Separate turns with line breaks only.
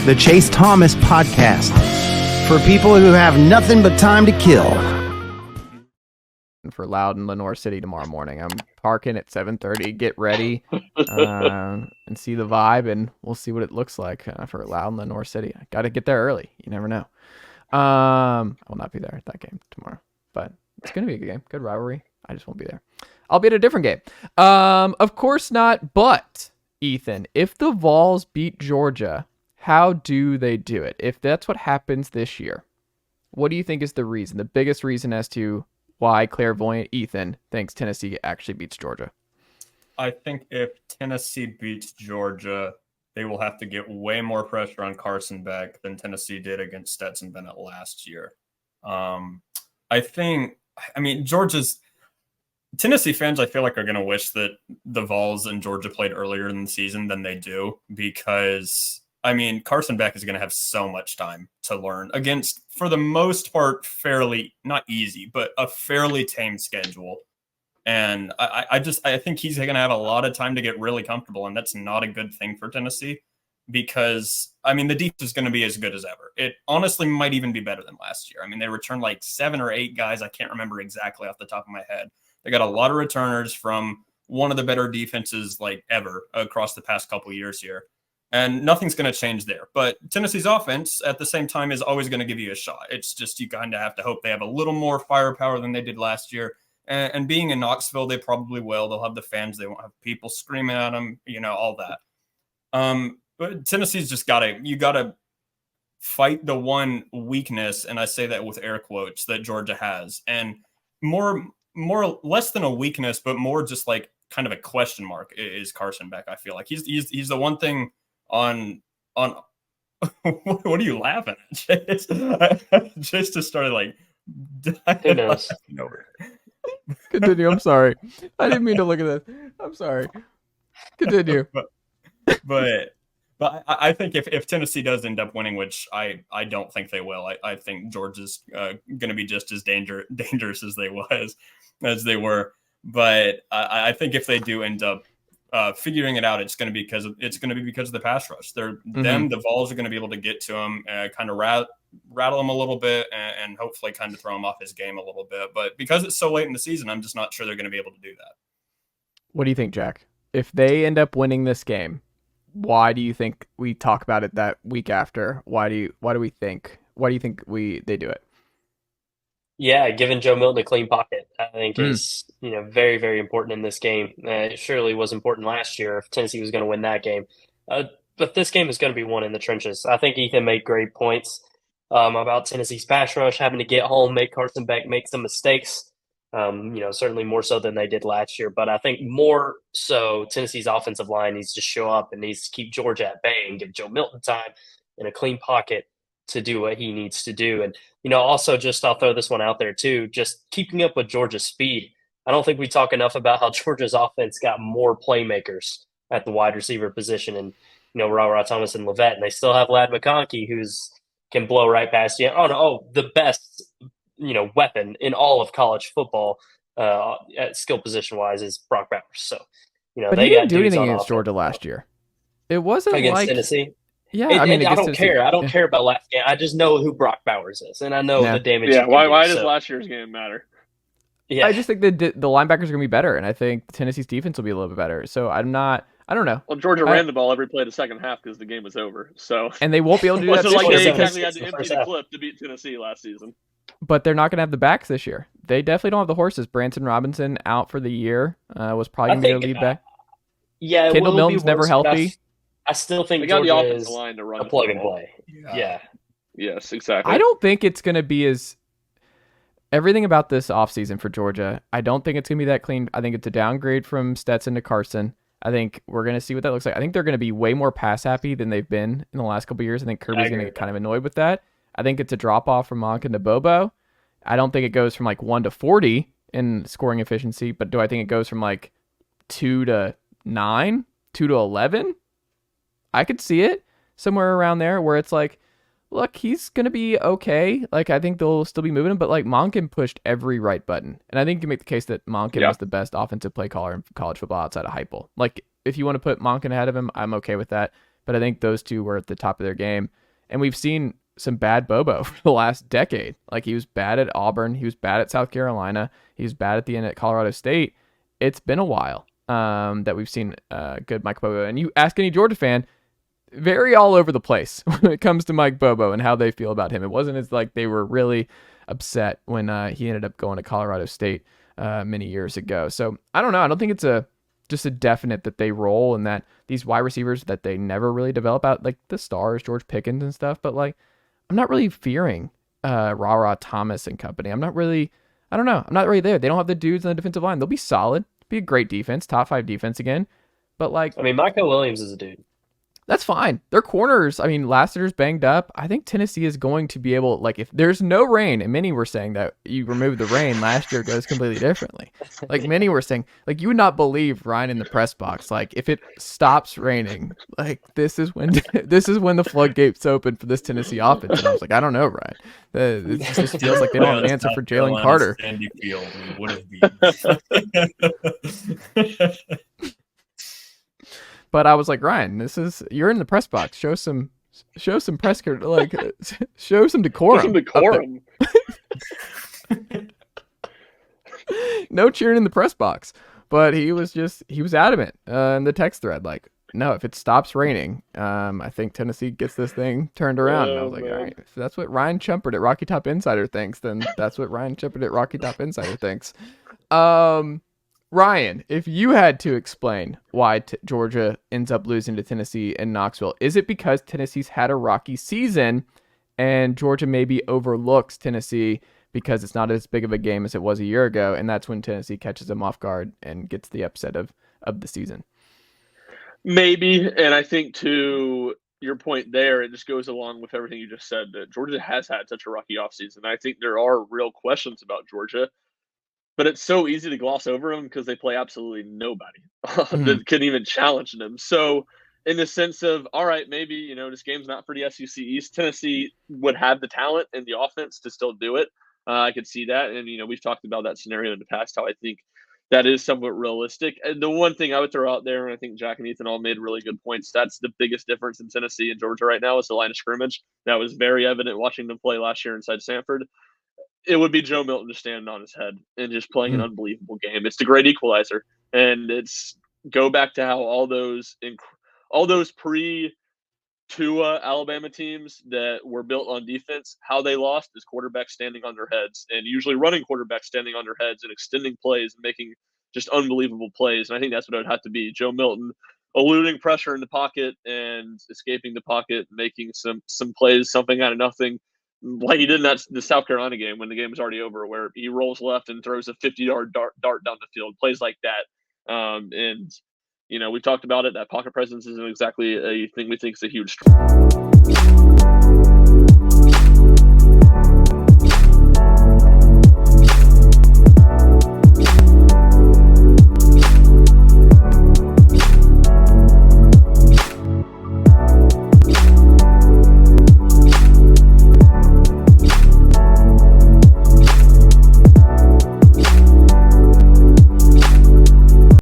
the Chase Thomas Podcast, for people who have nothing but time to kill.
For Loudon, Lenore City tomorrow morning. I'm parking at 7:30. Get ready and see the vibe, and we'll see what it looks like for Loudon, Lenore City. I got to get there early. You never know. I will not be there at that game tomorrow, but it's going to be a good game. Good rivalry. I just won't be there. I'll be at a different game. Of course not, but Ethan, if the Vols beat Georgia, how do they do it? If that's what happens this year, what do you think is the reason, the biggest reason as to why clairvoyant Ethan thinks Tennessee actually beats Georgia?
I think if Tennessee beats Georgia, they will have to get way more pressure on Carson Beck than Tennessee did against Stetson Bennett last year. Georgia's Tennessee fans, I feel like, are going to wish that the Vols and Georgia played earlier in the season than they do, because Carson Beck is going to have so much time to learn against, for the most part, fairly, not easy, but a fairly tame schedule. And I think he's going to have a lot of time to get really comfortable, and that's not a good thing for Tennessee, because, the defense is going to be as good as ever. It honestly might even be better than last year. They returned like 7 or 8 guys. I can't remember exactly off the top of my head. They got a lot of returners from one of the better defenses like ever across the past couple of years here. And nothing's going to change there. But Tennessee's offense, at the same time, is always going to give you a shot. It's just you kind of have to hope they have a little more firepower than they did last year. And being in Knoxville, they probably will. They'll have the fans. They won't have people screaming at them, all that. But Tennessee's just got to fight the one weakness, and I say that with air quotes, that Georgia has. And more less than a weakness, but more just like kind of a question mark is Carson Beck. I feel like he's the one thing on what are you laughing at, Chase? Chase just started like
who knows?
Continue. I'm sorry. I didn't mean to look at this. I'm sorry. Continue.
But I think if Tennessee does end up winning, which I don't think they will, I think Georgia's going to be just as dangerous as they were. But I think if they do end up figuring it out, it's going to be because of the pass rush. The Vols are going to be able to get to him, kind of rattle him a little bit, and hopefully kind of throw him off his game a little bit. But because it's so late in the season, I'm just not sure they're going to be able to do that.
What do you think, Jack? If they end up winning this game, why do you think we talk about it that week after? Why do you think they do it?
Yeah, giving Joe Milton a clean pocket, I think is very, very important in this game. It surely was important last year if Tennessee was going to win that game. But this game is going to be won in the trenches. I think Ethan made great points about Tennessee's pass rush, having to get home, make Carson Beck make some mistakes. Certainly more so than they did last year. But I think more so Tennessee's offensive line needs to show up and needs to keep Georgia at bay and give Joe Milton time in a clean pocket to do what he needs to do. And, also just I'll throw this one out there too, just keeping up with Georgia's speed. I don't think we talk enough about how Georgia's offense got more playmakers at the wide receiver position, and, Ra Thomas and Levet, and they still have Ladd McConkey, who's can blow right past you. The best, weapon in all of college football at skill position wise is Brock Bowers. So,
but he didn't do anything against Georgia last year. It wasn't
against Tennessee.
Yeah,
I don't care. I don't care about last game. I just know who Brock Bowers is, and I know the damage.
Yeah, why does last year's game matter?
Yeah, I just think the linebackers are going to be better, and I think Tennessee's defense will be a little bit better. So I don't know.
Well, Georgia ran the ball every play the second half because the game was over. So
and they won't be able to do that.
Like they exactly had to empty the clip to beat Tennessee last season.
But they're not going to have the backs this year. They definitely don't have the horses. Branson Robinson out for the year was probably going to be their lead back.
Yeah,
Kendall Milton's never healthy.
I still think
they got
Georgia
the offensive
is
line to run
a plug and play. Yeah.
Yes, exactly.
I don't think it's going to be as everything about this offseason for Georgia. I don't think it's going to be that clean. I think it's a downgrade from Stetson to Carson. I think we're going to see what that looks like. I think they're going to be way more pass happy than they've been in the last couple of years. I think Kirby's going to get kind of annoyed with that. I think it's a drop off from Monken to Bobo. I don't think it goes from like 1 to 40 in scoring efficiency, but do I think it goes from like 2 to 9, 2 to 11? I could see it somewhere around there where it's like, look, he's going to be okay. Like, I think they'll still be moving him, but like Monken pushed every right button. And I think you can make the case that Monken was the best offensive play caller in college football outside of Heupel. Like, if you want to put Monken ahead of him, I'm okay with that. but I think those two were at the top of their game. And we've seen some bad Bobo for the last decade. Like, he was bad at Auburn. He was bad at South Carolina. He was bad at the end at Colorado State. It's been a while that we've seen good Mike Bobo. And you ask any Georgia fan, very all over the place when it comes to Mike Bobo and how they feel about him. It wasn't as like they were really upset when he ended up going to Colorado State many years ago. So I don't know. I don't think it's just a definite that they roll and that these wide receivers that they never really develop out, like the stars, George Pickens and stuff. But like, I'm not really fearing Ra Thomas and company. I don't know. I'm not really there. They don't have the dudes on the defensive line. They'll be solid. Be a great defense, top 5 defense again. But like,
I mean, Michael Williams is a dude.
That's fine. Their corners, I mean, Lassiter's banged up. I think Tennessee is going to be able, like, if there's no rain, and many were saying that you remove the rain, last year goes completely differently. Like, many were saying, like, you would not believe Ryan in the press box. Like, if it stops raining, like, this is when the floodgates open for this Tennessee offense. And I was like, I don't know, Ryan. It just feels like they don't have an answer for Jalen Carter.
Sandy Field would have been.
But I was like, Ryan, you're in the press box. Show some press, like, show some decorum.
Some decorum.
No cheering in the press box. But he was adamant in the text thread, like, no, if it stops raining, I think Tennessee gets this thing turned around. And I was like, all right, if that's what Ryan Schumpert at Rocky Top Insider thinks, then that's what Ryan Schumpert at Rocky Top Insider thinks. Ryan, if you had to explain why Georgia ends up losing to Tennessee in Knoxville, is it because Tennessee's had a rocky season and Georgia maybe overlooks Tennessee because it's not as big of a game as it was a year ago, and that's when Tennessee catches them off guard and gets the upset of the season?
Maybe, and I think to your point there, it just goes along with everything you just said, that Georgia has had such a rocky offseason. I think there are real questions about Georgia. But it's so easy to gloss over them because they play absolutely nobody that can even challenge them. So in the sense of, all right, maybe, this game's not for the SEC East. Tennessee would have the talent and the offense to still do it. I could see that. And, we've talked about that scenario in the past, how I think that is somewhat realistic. And the one thing I would throw out there, and I think Jack and Ethan all made really good points, that's the biggest difference in Tennessee and Georgia right now is the line of scrimmage. That was very evident watching them play last year inside Sanford. It would be Joe Milton just standing on his head and just playing an unbelievable game. It's the great equalizer, and it's go back to how all those pre-Tua Alabama teams that were built on defense, how they lost is quarterbacks standing on their heads, and usually running quarterbacks standing on their heads and extending plays and making just unbelievable plays. And I think that's what it would have to be. Joe Milton eluding pressure in the pocket and escaping the pocket, making some plays, something out of nothing. Like he did in the South Carolina game when the game was already over, where he rolls left and throws a 50-yard dart down the field, plays like that. And, we've talked about it. That pocket presence isn't exactly a thing we think is a huge strength.